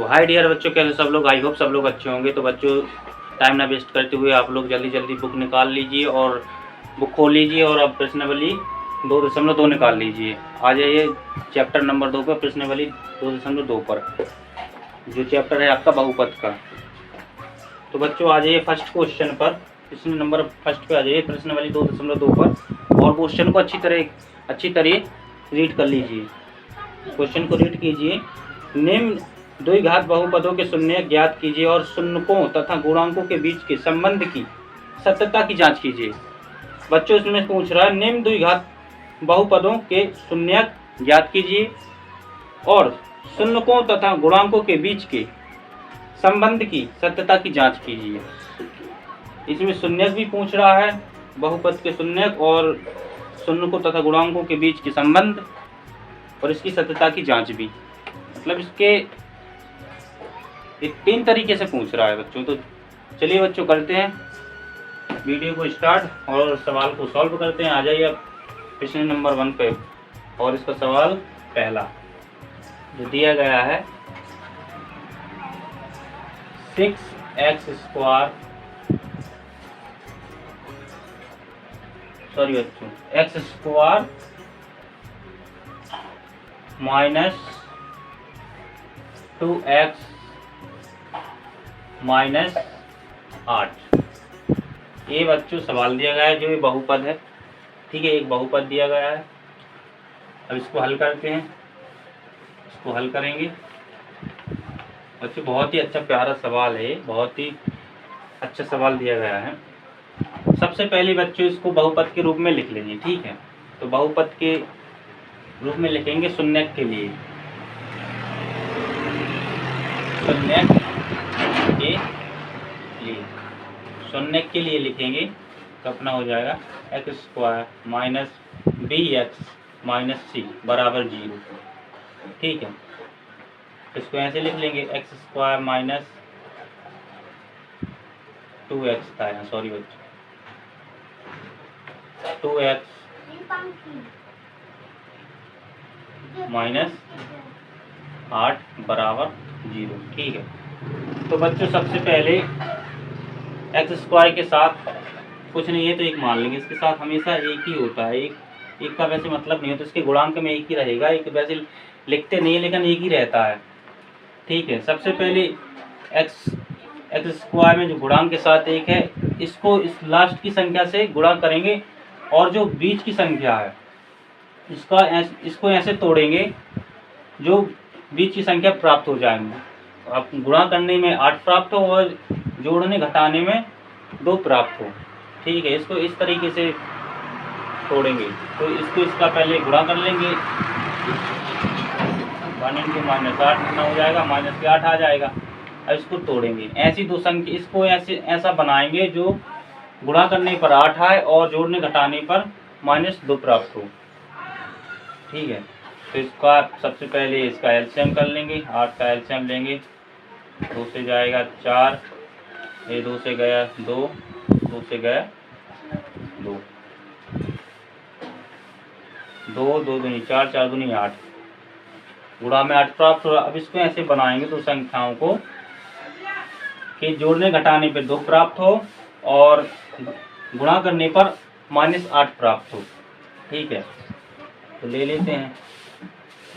Hi dear बच्चों, कैसे सब लोग? आई होप सब लोग अच्छे होंगे। तो बच्चों, टाइम ना वेस्ट करते हुए आप लोग जल्दी जल्दी बुक निकाल लीजिए और बुक खोल लीजिए और अब प्रश्नावली 2.2 निकाल लीजिए। आ जाइए चैप्टर नंबर 2 पर, प्रश्नावली 2.2 पर, जो चैप्टर है आपका बहुपद का। तो बच्चों आ जाइए फर्स्ट क्वेश्चन पर, प्रश्न नंबर फर्स्ट पे आ जाइए प्रश्नावली 2.2 पर और क्वेश्चन को अच्छी तरह रीड कर लीजिए। क्वेश्चन को रीड कीजिए। निम्न द्विघात बहुपदों के शून्य ज्ञात कीजिए और शून्यकों तथा गुणांकों के बीच के संबंध की सत्यता की जांच कीजिए। बच्चों इसमें पूछ रहा है निम्न द्विघात बहुपदों के शून्य ज्ञात कीजिए और शून्यकों तथा गुणांकों के बीच के संबंध की सत्यता की जांच कीजिए। इसमें शून्यक भी पूछ रहा है, बहुपद के शून्यक और शून्यकों तथा गुणांकों के बीच के संबंध और इसकी सत्यता की जांच भी। मतलब इसके 3 तरीके से पूछ रहा है बच्चों। तो चलिए बच्चों करते हैं वीडियो को स्टार्ट और सवाल को सॉल्व करते हैं। आ जाइए अब प्रश्न नंबर 1 पे और इसका सवाल पहला जो दिया गया है 6x square x square minus 2x minus 8, ये बच्चों सवाल दिया गया है जो ये बहुपद है। ठीक है, एक बहुपद दिया गया है। अब इसको हल करते हैं, इसको हल करेंगे बच्चों। बहुत ही अच्छा प्यारा सवाल है, बहुत ही अच्छा सवाल दिया गया है। सबसे पहले बच्चों इसको बहुपद के रूप में लिख लीजिए। ठीक है, तो बहुपद के रूप में लिखेंगे शून्यक के लिए, शून्यक के लिए लिखेंगे तो अपना हो जाएगा x square minus bx minus c बराबर 0। ठीक है, इसको ऐसे लिख लेंगे x स्क्वायर माइनस 2x था यहाँ, सॉरी बच्चों, 2x माइनस 8 बराबर 0। ठीक है, तो बच्चों सबसे पहले x स्क्वायर के साथ कुछ नहीं है तो एक मान लेंगे। इसके साथ हमेशा एक ही होता है, एक का वैसे मतलब नहीं होता, इसके गुणांक में एक ही रहेगा। एक वैसे लिखते नहीं है लेकिन एक ही रहता है। ठीक है, सबसे पहले x स्क्वायर में जो गुणांक के साथ एक है, इसको इस लास्ट की संख्या से गुणा करेंगे और जो बीच की संख्या है इसको ऐसे तोड़ेंगे जो बीच की संख्या प्राप्त हो जाएंगे। आप गुणा करने में 8 प्राप्त हो और जोड़ने घटाने में 2 प्राप्त हो। ठीक है, इसको इस तरीके से तोड़ेंगे। तो इसको इसका पहले गुणा कर लेंगे, 1 × -8 कितना हो जाएगा, माइनस के 8 आ जाएगा। अब इसको तोड़ेंगे, ऐसी दो संख्या, इसको ऐसा बनाएंगे जो गुणा करने पर 8 आए और जोड़ने घटाने पर -2 प्राप्त हो। ठीक है, तो इसका सबसे पहले इसका एलसीएम कर लेंगे। 8 का एलसीएम लेंगे, 2 से जाएगा 4, ये 2 से गया 2, 2 से गया 2, 2 2 दूनी 4, 4 दूनी 8, गुणा में 8 प्राप्त हुआ। अब इसको ऐसे बनाएंगे दो संख्याओं को कि जोड़ने घटाने पर 2 प्राप्त हो और गुणा करने पर -8 प्राप्त हो। ठीक है, तो ले लेते हैं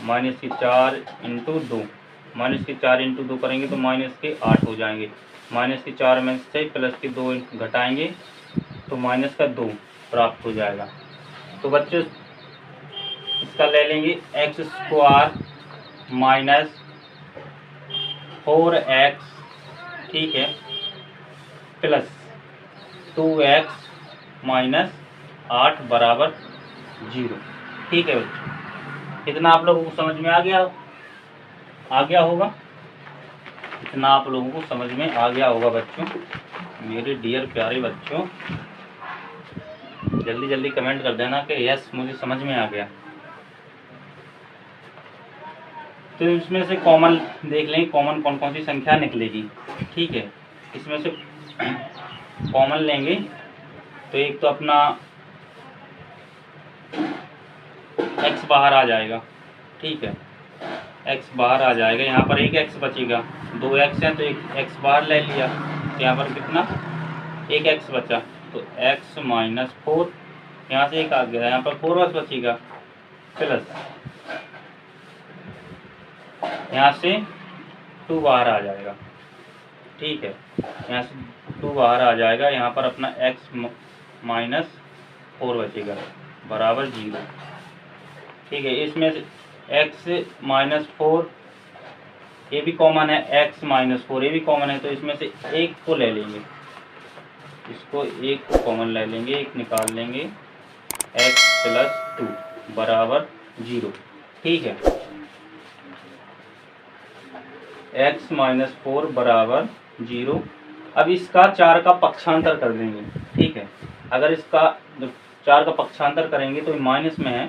-4 × 2, -4 × 2 करेंगे तो -8 हो जाएंगे। -4 में से +2 घटाएंगे तो -2 प्राप्त हो जाएगा। तो बच्चों इसका ले लेंगे x स्क्वायर माइनस 4x, ठीक है, प्लस 2x माइनस 8 बराबर 0। ठीक है बच्चों, इतना आप लोगों को समझ में आ गया होगा, इतना आप लोगों को समझ में आ गया होगा बच्चों। मेरे डियर प्यारे बच्चों, जल्दी जल्दी कमेंट कर देना कि यस मुझे समझ में आ गया। तो इसमें से कॉमन देख लें, कॉमन कौन कौन सी संख्या निकलेगी। ठीक है, इसमें से कॉमन लेंगे तो एक तो अपना x बाहर आ जाएगा। ठीक है, एक्स बाहर आ जाएगा, यहाँ पर एक एक्स बचेगा, 2 एक्स हैं तो एक एक्स बाहर ले लिया, तो यहाँ पर कितना, एक एक्स बचा, तो एक्स माइनस 4, यहाँ से एक आ गया, यहाँ पर 4 एक्स बचेगा, प्लस यहाँ से 2 बाहर आ जाएगा, ठीक है, यहाँ से 2 बाहर आ जाएगा, यहाँ पर अपना एक्स माइनस 4 बचेगा बराबर 0, ठीक है। इसमें से एक्स माइनस 4 ये भी कॉमन है, एक्स माइनस 4 ये भी कॉमन है, तो इसमें से एक को ले लेंगे, इसको एक को कॉमन ले लेंगे, एक निकाल लेंगे, एक्स प्लस 2 बराबर 0, ठीक है। एक्स माइनस 4 बराबर 0। अब इसका 4 का पक्षांतर कर देंगे, ठीक है। अगर इसका 4 का पक्षांतर करेंगे तो माइनस में है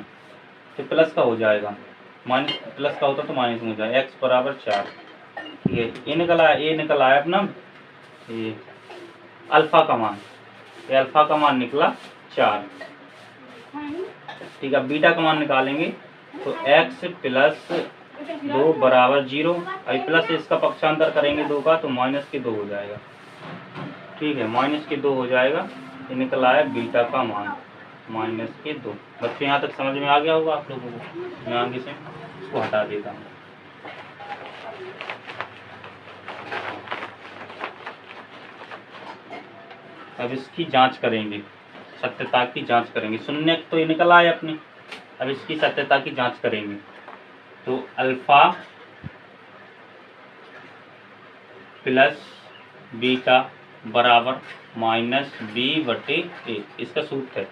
तो प्लस का हो जाएगा, माइनस प्लस का होता तो माइनस में हो जाएगा, एक्स बराबर 4, ठीक है। ये निकल आया अपना ये अल्फ़ा का मान, ये अल्फ़ा का मान निकला 4, ठीक है। बीटा का मान निकालेंगे तो एक्स प्लस 2 बराबर 0, अभी प्लस इसका पक्षांतर करेंगे 2 का तो माइनस के 2 हो जाएगा, ठीक है, माइनस के 2 हो जाएगा, ये निकल आया बीटा का मान माइनस के 2। बच्चे यहाँ तक समझ में आ गया होगा आप लोगों को, मैं आगे से इसको हटा देता हूँ। अब इसकी जांच करेंगे, सत्यता की जांच करेंगे, शून्य तो ये निकल आए अपनी, अब इसकी सत्यता की जांच करेंगे, तो अल्फ़ा प्लस बीटा बराबर माइनस बी बटे ए, इसका सूत्र है,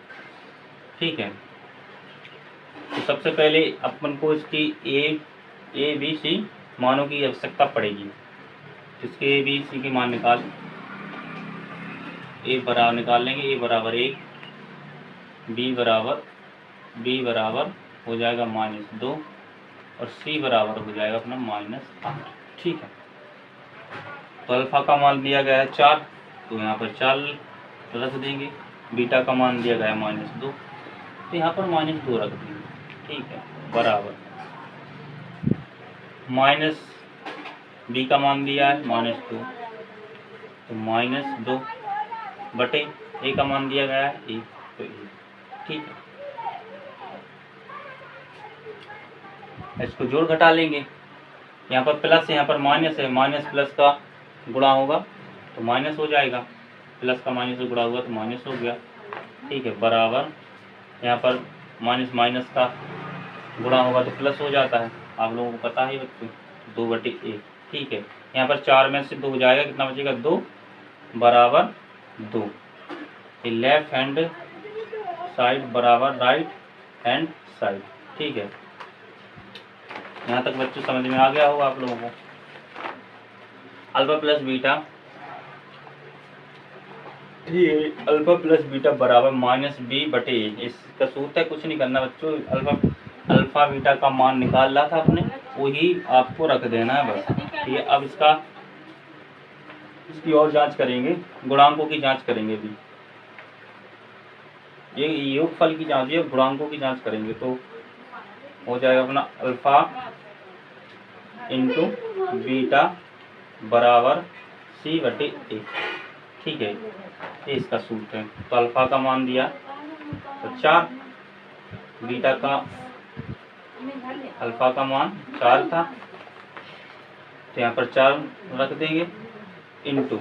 ठीक है। तो सबसे पहले अपन को इसकी ए बी सी मानों की आवश्यकता पड़ेगी, इसके ए बी सी के मान निकाल लेंगे, ए बराबर 1, बी बराबर हो जाएगा -2 और सी बराबर हो जाएगा अपना -8, ठीक है। तो अल्फ़ा का मान दिया गया है 4, तो यहाँ पर 4 रख देंगे, बीटा का मान दिया गया है -2, तो यहाँ पर -2 रख देंगे, ठीक है, बराबर माइनस बी का मान दिया है -2, तो -2 बटे ए का मान दिया गया है 1, तो 1, ठीक है। इसको जोड़ घटा लेंगे, यहाँ पर प्लस है, यहाँ पर माइनस है, माइनस प्लस का गुणा होगा तो माइनस हो जाएगा, प्लस का माइनस से गुणा होगा तो माइनस हो गया, ठीक है, बराबर यहाँ पर माइनस माइनस का गुणा होगा तो प्लस हो जाता है, आप लोगों को पता है बच्चों, 2 बटे 1, ठीक है। यहाँ पर 4 में से 2 हो जाएगा, कितना बचेगा 2 बराबर 2, ये लेफ्ट हैंड साइड बराबर राइट हैंड साइड, ठीक है। यहाँ तक बच्चों समझ में आ गया होगा आप लोगों को। Alpha plus beta, alpha plus beta बराबर -b बटे ए, इसका सूत्र है, कुछ नहीं करना बच्चों, अल्फा बीटा का मान निकाल रहा था अपने, वही आपको रख देना है बस, ठीक है। अब इसकी और जांच करेंगे, गुणांकों की जांच करेंगे भी, ये योगफल की जांच है, गुणांकों की जांच करेंगे तो हो जाएगा अपना अल्फा इंटू बीटा बराबर सी बटे ए, ठीक है, ये इसका सूत्र है। तो अल्फा का मान दिया तो 4, बीटा का अल्फा का मान 4 था, तो यहाँ पर 4 रख देंगे इंटू,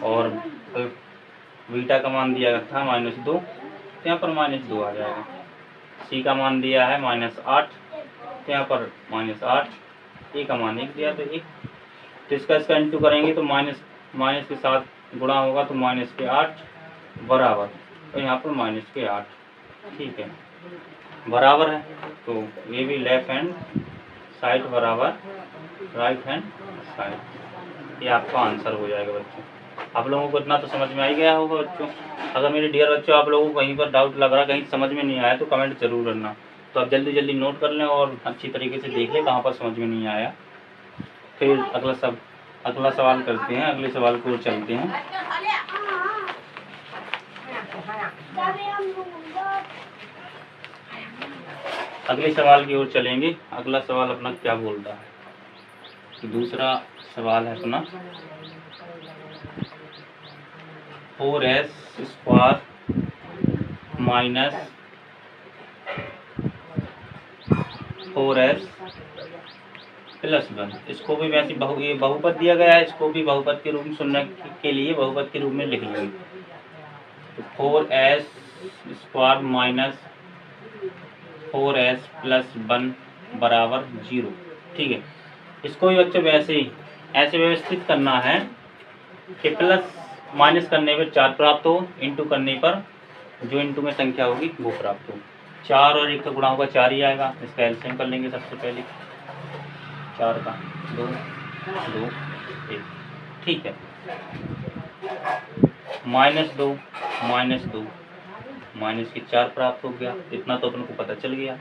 और बीटा का मान दिया था -2, तो यहाँ पर -2 आ जाएगा, सी का मान दिया है -8, तो यहाँ पर -8, ए का मान 1 दिया तो 1, तो इसका इंटू करेंगे तो माइनस के साथ गुणा होगा तो -8 बराबर, तो यहाँ पर -8, ठीक है, बराबर है, तो ये भी लेफ्ट हैंड साइड बराबर राइट हैंड साइड, ये आपका आंसर हो जाएगा बच्चों। आप लोगों को इतना तो समझ में आ ही गया होगा बच्चों। अगर मेरे डियर बच्चों आप लोगों को कहीं पर डाउट लग रहा, कहीं समझ में नहीं आया तो कमेंट जरूर करना, तो आप जल्दी जल्दी नोट कर लें और अच्छी तरीके से देख लें कहाँ पर समझ में नहीं आया, फिर अगला सवाल करते हैं, अगले सवाल को चलते हैं। अगले सवाल की ओर चलेंगे। अगला सवाल अपना क्या बोल रहा है, तो दूसरा सवाल है अपना 4s² माइनस 4s प्लस 1। इसको भी वैसे ये बहुपद दिया गया है, इसको भी बहुपद के रूप में सुनने के लिए बहुपद के रूप में लिख लेंगे। तो 4s² माइनस 4s प्लस 1 बराबर 0। ठीक है, इसको भी बच्चों वैसे ही ऐसे व्यवस्थित करना है कि प्लस माइनस करने पर 4 प्राप्त हो, इंटू करने पर जो इंटू में संख्या होगी वो प्राप्त हो। 4 और 1 का गुणा होगा 4 ही आएगा। इसका एलसीएम कर लेंगे सबसे पहले। 4 का 2 2 1। ठीक है, -2 -2 माइनस के 4 प्राप्त हो गया। इतना तो अपन को पता चल गया।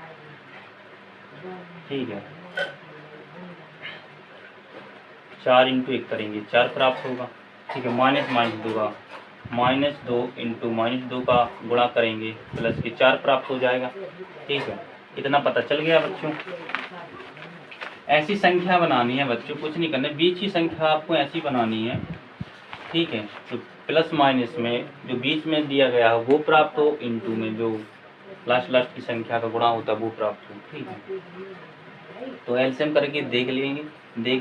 ठीक है, 4 इंटू 1 करेंगे 4 प्राप्त होगा। ठीक है, -2 का -2 इंटू -2 का गुणा करेंगे प्लस के 4 प्राप्त हो जाएगा। ठीक है, इतना पता चल गया बच्चों। ऐसी संख्या बनानी है बच्चों, कुछ नहीं करना, बीच की संख्या आपको ऐसी बनानी है। ठीक है, तो प्लस माइनस में जो बीच में दिया गया है वो प्राप्त हो, इंटू में जो लास्ट की संख्या का गुणा होता है वो प्राप्त हो। ठीक है, तो एलसीएम करके देख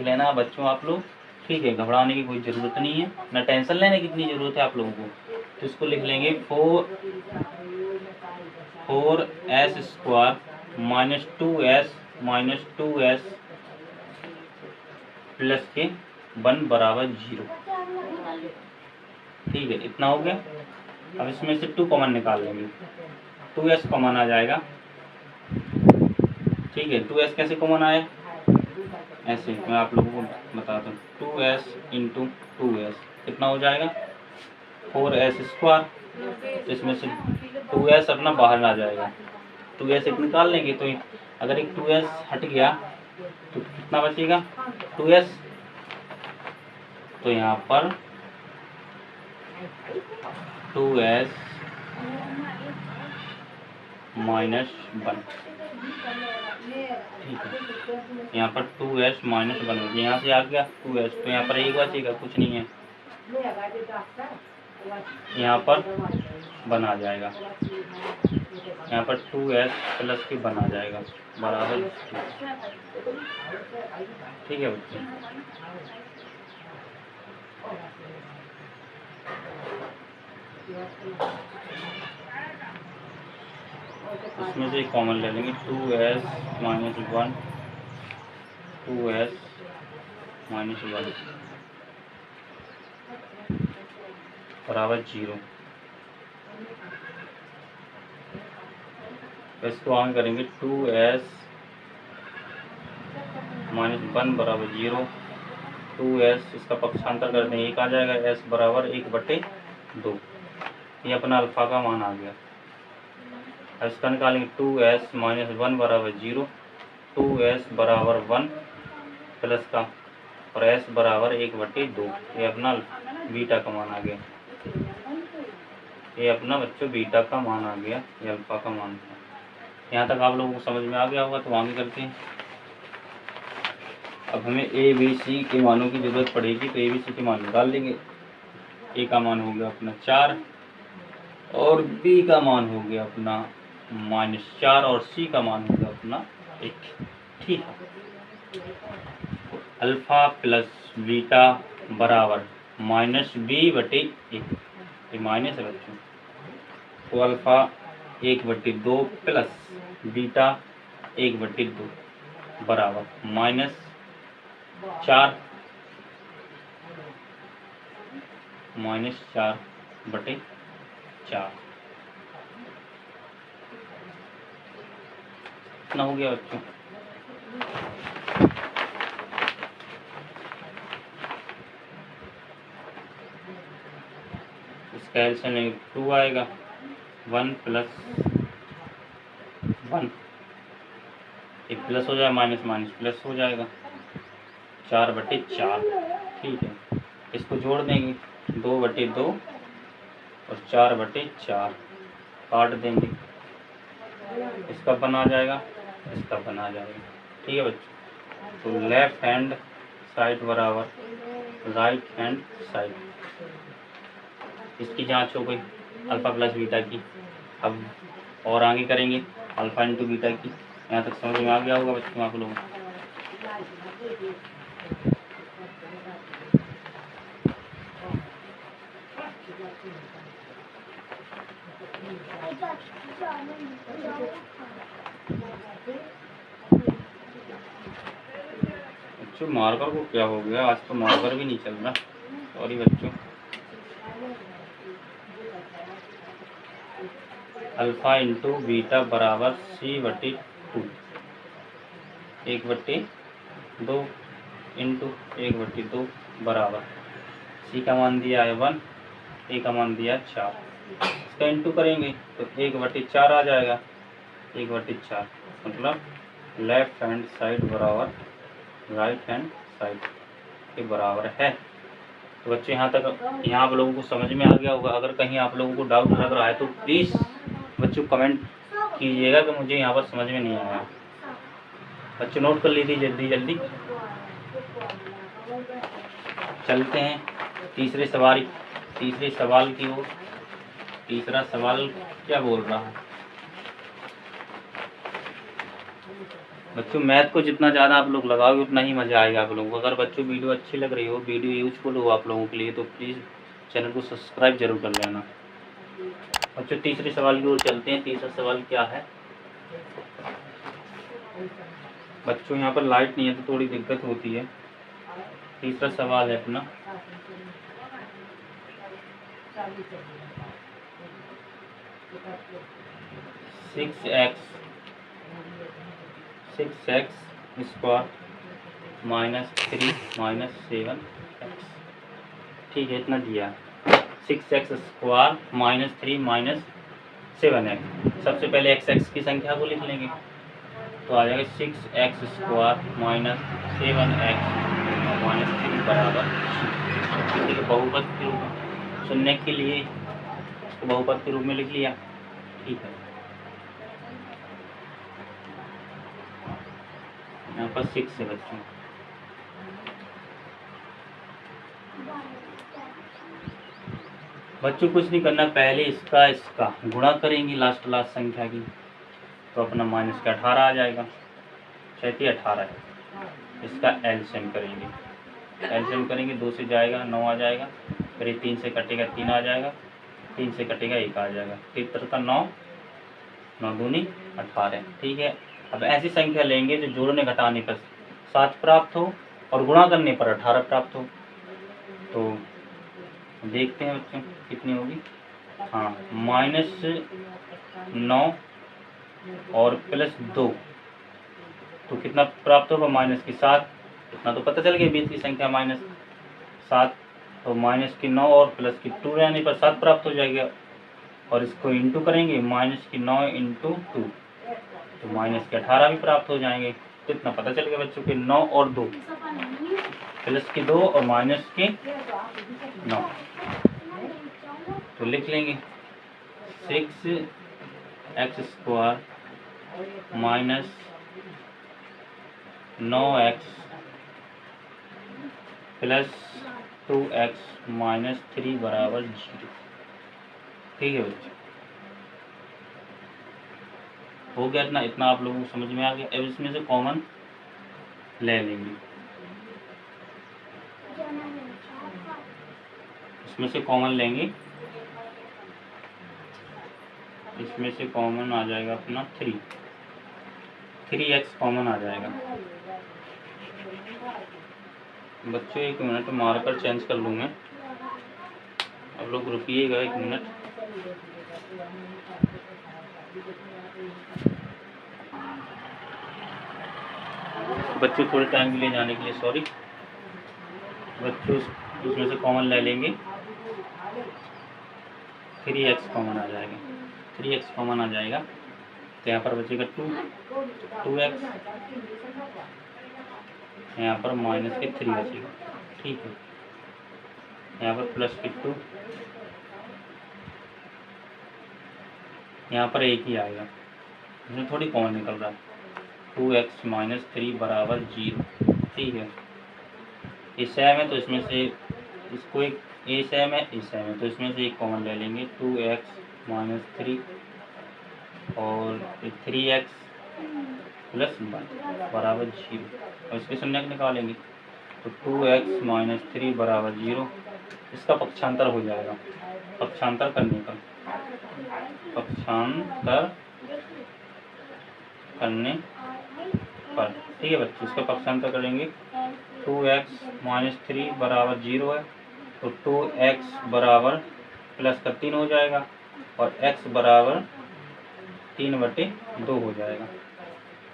लेना बच्चों आप लोग। ठीक है, घबराने की कोई ज़रूरत नहीं है, ना टेंशन लेने की कितनी ज़रूरत है आप लोगों को। तो इसको लिख लेंगे 4s² माइनस 2s प्लस के 1 बराबर 0। ठीक है, इतना हो गया। अब इसमें से 2 कॉमन निकाल लेंगे, 2s कॉमन आ जाएगा। ठीक है, 2s कैसे कॉमन आए, ऐसे मैं आप लोगों को बताता हूँ। 2s इंटू 2s कितना हो जाएगा 4s²। इसमें से 2s अपना बाहर आ जाएगा, 2s एक निकाल लेंगे। तो अगर एक 2s हट गया तो कितना बचेगा 2s। तो यहाँ पर 2s माइनस 1। ठीक है, यहाँ पर 2s माइनस 1 यहाँ से आ गया 2s, तो यहाँ पर एक बचेगा, कुछ नहीं है। यहाँ पर 1 आ जाएगा, यहाँ पर 2s प्लस के 1 आ जाएगा बराबर। ठीक है बच्चे, इसमें से कॉमन ले लेंगे 2s माइनस 1 2s माइनस 1 बराबर 0। इसको आगे करेंगे 2s माइनस 1 बराबर 0। 2s इसका पक्षांतर कर देंगे 1 आ जाएगा, s बराबर 1/2। ये अपना अल्फा का मान आ गया। अब इसका निकालेंगे 2s माइनस 1 बराबर 0, 2s बराबर 1 प्लस का और s बराबर 1/2। ये अपना बीटा का मान आ गया। ये अपना बच्चों बीटा का मान आ गया, ये अल्फा का मान था। यहाँ तक आप लोगों को समझ में आ गया होगा, तो आगे करते हैं। अब हमें ए बी सी के मानों की ज़रूरत पड़ेगी, तो ए बी सी के मान निकाल लेंगे। ए का मान हो गया अपना 4 और बी का मान हो गया अपना -4 और सी का मान हो गया अपना 1। ठीक है, अल्फा प्लस बीटा बराबर -b/1। ये माइनस है बच्चों, तो अल्फा 1/2 प्लस बीटा 1/2 बराबर -4 -4/4। इतना हो गया बच्चों। इसका एलसीएम 2 आएगा, 1 + 1 एक प्लस हो जाएगा, माइनस माइनस प्लस हो जाएगा, 4/4। ठीक है, इसको जोड़ देंगे 2/2 और 4/4 काट देंगे, इसका 1 आ जाएगा। इसका बना जाएगा। ठीक है बच्चों, तो लेफ्ट हैंड साइड बराबर राइट हैंड साइड, इसकी जांच हो गई अल्फ़ा प्लस बीटा की। अब और आगे करेंगे अल्फ़ा इंटू बीटा की। यहाँ तक समझ में आ गया होगा बच्चों आप लोगों को। बच्चों मार्कर को क्या हो गया, आज तो मार्कर भी नहीं चल रहा, सॉरी बच्चों। अल्फ़ा इंटू बीटा बराबर C/2, 1/2 इंटू 1/2 बराबर C का मान दिया है 1, A का मान दिया है 4। इसका इंटू करेंगे तो 1/4 आ जाएगा। 1/4 मतलब लेफ्ट हैंड साइड बराबर राइट हैंड साइड के बराबर है। तो बच्चे यहाँ तक यहाँ आप लोगों को समझ में आ गया होगा। अगर कहीं आप लोगों को डाउट लग रहा है तो प्लीज़ बच्चों कमेंट कीजिएगा कि मुझे यहाँ पर समझ में नहीं आया। बच्चों नोट कर लीजिए जल्दी जल्दी। चलते हैं तीसरे सवाल की ओर। तीसरा सवाल क्या बोल रहा है बच्चों, मैथ को जितना ज़्यादा आप लोग लगाओगे उतना ही मज़ा आएगा आप लोगों को। अगर बच्चों वीडियो अच्छी लग रही हो, वीडियो यूजफुल हो आप लोगों के लिए, तो प्लीज़ चैनल को सब्सक्राइब जरूर कर लेना। बच्चों तीसरे सवाल की ओर चलते हैं। तीसरा सवाल क्या है बच्चों, यहाँ पर लाइट नहीं है तो थोड़ी दिक्कत होती है। तीसरा सवाल है अपना 6x स्क्वायर -3 -7x। ठीक है, इतना दिया। 6x square -3 -7x। सबसे पहले x की संख्या को लिख लेंगे तो आ जाएगा 6x स्क्वायर -7x -3 बराबर। ठीक है, बहुपद के रूप में सुनने के लिए इसको बहुपद के रूप में लिख लिया। ठीक है, यहाँ पर 6 है बच्चों। बच्चों कुछ नहीं करना, पहले इसका गुणा करेंगे लास्ट संख्या की, तो अपना माइनस का 18 आ जाएगा। 6 18 है। इसका एलसीएम करेंगे 2 से जाएगा 9 आ जाएगा, फिर ये 3 से कटेगा 3 आ जाएगा, 3 से कटेगा 1 आ जाएगा। 73 का 9 9 दूनी 18। ठीक है, अब ऐसी संख्या लेंगे जो जोड़ने घटाने पर 7 प्राप्त हो और गुणा करने पर 18 प्राप्त हो। तो देखते हैं बच्चों कितनी होगी। हाँ, -9 और +2 तो कितना प्राप्त होगा, -7। इतना तो पता चल गया, बीच की संख्या -7, तो -9 और +2 रहने पर 7 प्राप्त हो जाएगा। और इसको इंटू करेंगे, -9 इंटू 2 तो -18 भी प्राप्त हो जाएंगे। तो इतना पता चल गया बच्चों के 9 और 2 +2 और -9। तो लिख लेंगे 6x स्क्वायर -9x +2x -3 बराबर 0। ठीक है बच्चों, हो गया इतना आप लोगों को समझ में आ गया। अब इसमें से कॉमन ले लेंगे। इसमें से कॉमन लेंगे, इसमें से कॉमन आ जाएगा अपना 3x कॉमन आ जाएगा। बच्चों 1 मिनट मार्कर चेंज कर लूँ मैं, आप लोग रुकिएगा 1 मिनट। बच्चों थोड़े टाइम के लिए जाने के लिए सॉरी। बच्चों इसमें से कॉमन ले लेंगे, 3x कॉमन आ जाएगा। 3x कॉमन आ जाएगा तो यहाँ पर बचेगा 2x, यहाँ पर -3 बचेगा। ठीक है, यहाँ पर +2, यहाँ पर 1 ही आएगा, इसमें थोड़ी कॉमन निकल रहा है। 2x माइनस 3 बराबर 0। ठीक है, ये सेम है तो इसमें से इसको एक ए सेम है, ए सेम है तो इसमें से एक कॉमन ले लेंगे। 2x माइनस 3 और 3x प्लस 1 बराबर 0 और इसके शून्य निकालेंगे तो 2x माइनस 3 बराबर 0। इसका पक्षांतर हो जाएगा, पक्षांतर करने पर, पक्षांतर करने पर। ठीक है बच्चों, इसका पक्षांतर करेंगे। 2x माइनस 3 बराबर 0 है तो 2x बराबर प्लस का 3 हो जाएगा और x बराबर 3/2 हो जाएगा।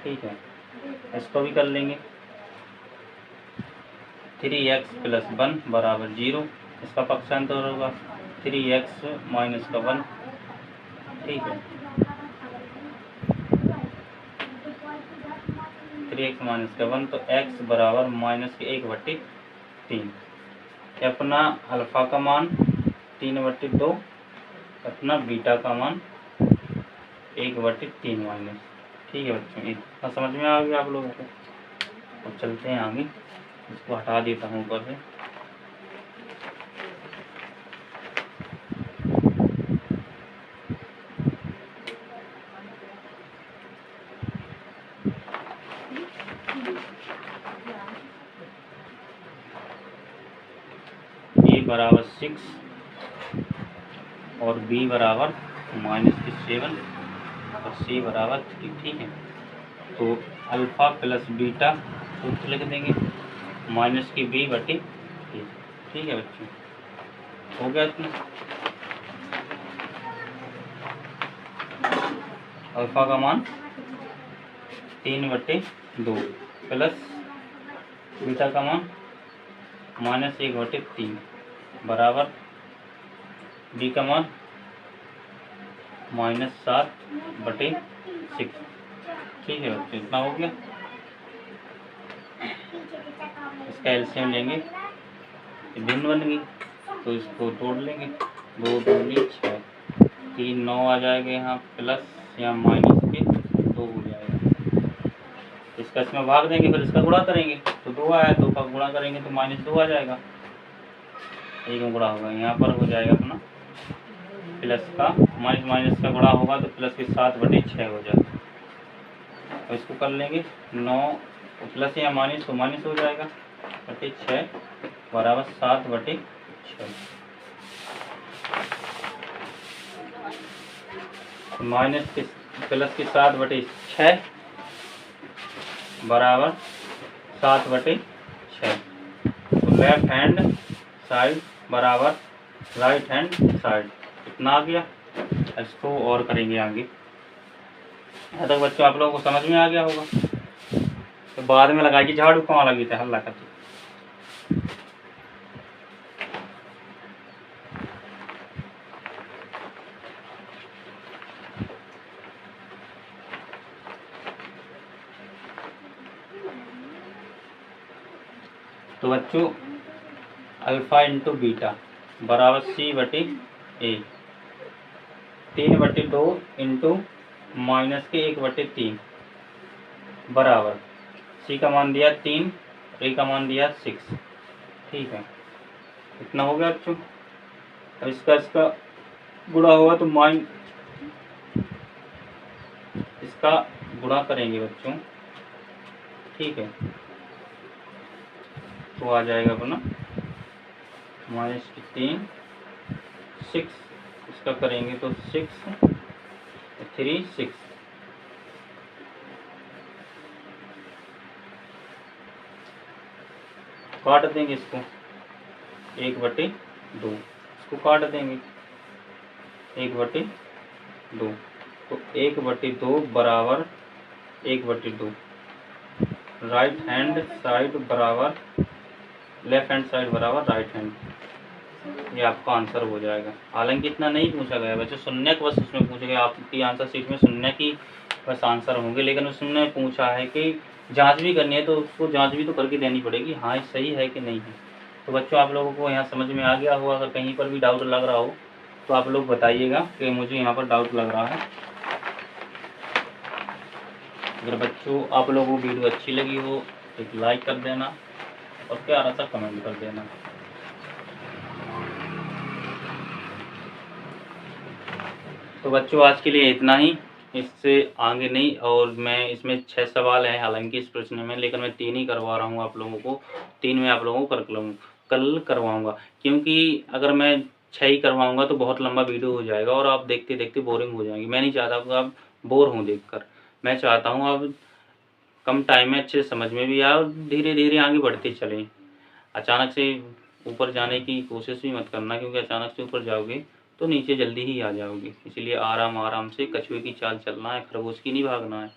ठीक है, इसको भी कर लेंगे। 3x प्लस 1 बराबर 0, इसका पक्षांतर होगा 3x माइनस का 1। ठीक है, 3x माइनस का 1 तो x बराबर माइनस के 1/3। अपना अल्फ़ा का मान 3/2, अपना बीटा का मान 1/3 माइनस। ठीक है बच्चों, इतना समझ में आ गया आप लोगों को। अब चलते हैं आगे, इसको हटा देता हूँ ऊपर से। ए बराबर 6 और बी बराबर -7 और सी बराबर 3। ठीक है, तो अल्फ़ा प्लस बीटा सूत्र लिख देंगे -b/3। ठीक है बच्चों, हो गया इतना। अल्फ़ा का मान 3/2 प्लस बीटा का मान -1/3 बराबर बी का मान -7/6। ठीक है बच्चों, इतना हो गया। इसका एलसीएम लेंगे, भिन्न बन गई तो इसको तोड़ लेंगे। 2 दूनी 6, 3 9 आ जाएगा यहाँ, प्लस यहाँ माइनस के 2 हो जाएगा। इसका इसमें भाग देंगे, फिर इसका गुणा करेंगे तो 2 आया, 2 का गुणा करेंगे तो -2 आ जाएगा। एक में गुणा होगा, यहाँ पर हो जाएगा अपना प्लस का माइनस का गुणा होगा तो प्लस के 7/6 हो जाएगा। तो इसको कर लेंगे 9 प्लस या माइनस तो माइनस हो जाएगा /6 बराबर 7/6। माइनस के प्लस के 7/6 बराबर 7/6। तो लेफ्ट हैंड साइड बराबर राइट हैंड साइड, इतना आ गया। इसको और करेंगे आगे। यहाँ तक बच्चों आप लोगों को समझ में आ गया होगा। तो बाद में लगाइए झाड़ू, कहाँ लगी थे हल्ला करके। तो बच्चों अल्फ़ा इंटू बीटा बराबर c/a, 3/2 इंटू माइनस के 1/3 बराबर c का मान दिया 3, a का मान दिया 6। ठीक है, इतना हो गया बच्चों। अब इसका गुणा होगा तो इसका गुणा करेंगे बच्चों। ठीक है, तो आ जाएगा अपना -3 6, इसका करेंगे तो 6 3 6, काट देंगे इसको 1/2, इसको काट देंगे 1/2, तो 1/2 बराबर 1/2। राइट हैंड साइड बराबर लेफ्ट हैंड साइड बराबर राइट हैंड, ये आपका आंसर हो जाएगा। हालांकि इतना नहीं पूछा गया बच्चों, शून्य बस उसमें पूछा गया। आपकी आंसर शीट में शून्य की बस आंसर होंगे, लेकिन उसने पूछा है कि जांच भी करनी है तो उसको जांच भी तो करके देनी पड़ेगी, हाँ सही है कि नहीं है। तो बच्चों आप लोगों को यहाँ समझ में आ गया होगा। अगर कहीं पर भी डाउट लग रहा हो तो आप लोग बताइएगा कि मुझे यहाँ पर डाउट लग रहा है। अगर बच्चों आप लोगों को वीडियो अच्छी लगी हो एक लाइक कर देना और प्यारा सा कमेंट कर देना। तो बच्चों आज के लिए इतना ही, इससे आगे नहीं। और मैं इसमें 6 सवाल हैं हालांकि इस प्रश्न में, लेकिन मैं 3 ही करवा रहा हूँ आप लोगों को। 3 में आप लोगों को कल करवाऊँगा, क्योंकि अगर मैं 6 ही करवाऊँगा तो बहुत लंबा वीडियो हो जाएगा और आप देखते-देखते बोरिंग हो जाएँगे। मैं नहीं चाहता कि आप बोर हों देखकर। मैं चाहता हूँ आप कम टाइम में अच्छे समझ में भी आए और धीरे-धीरे आगे बढ़ते चलें। अचानक से ऊपर जाने की कोशिश भी मत करना, क्योंकि अचानक से ऊपर जाओगे तो नीचे जल्दी ही आ जाओगे। इसलिए आराम-आराम से कछुए की चाल चलना है, खरगोश की नहीं भागना है।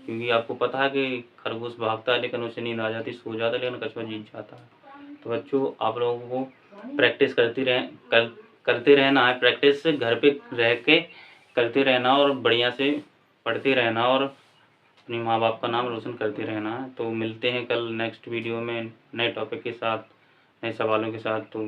क्योंकि आपको पता है कि खरगोश भागता है लेकिन उसे नींद आ जाती, सो जाता है, लेकिन कछुआ जीत जाता है। तो बच्चों आप लोगों को प्रैक्टिस करते रहना है। प्रैक्टिस घर पे रह के करते रहना और बढ़िया से पढ़ते रहना और अपने माँ बाप का नाम रोशन करते रहना है। तो मिलते हैं कल नेक्स्ट वीडियो में नए टॉपिक के साथ, नए सवालों के साथ। तो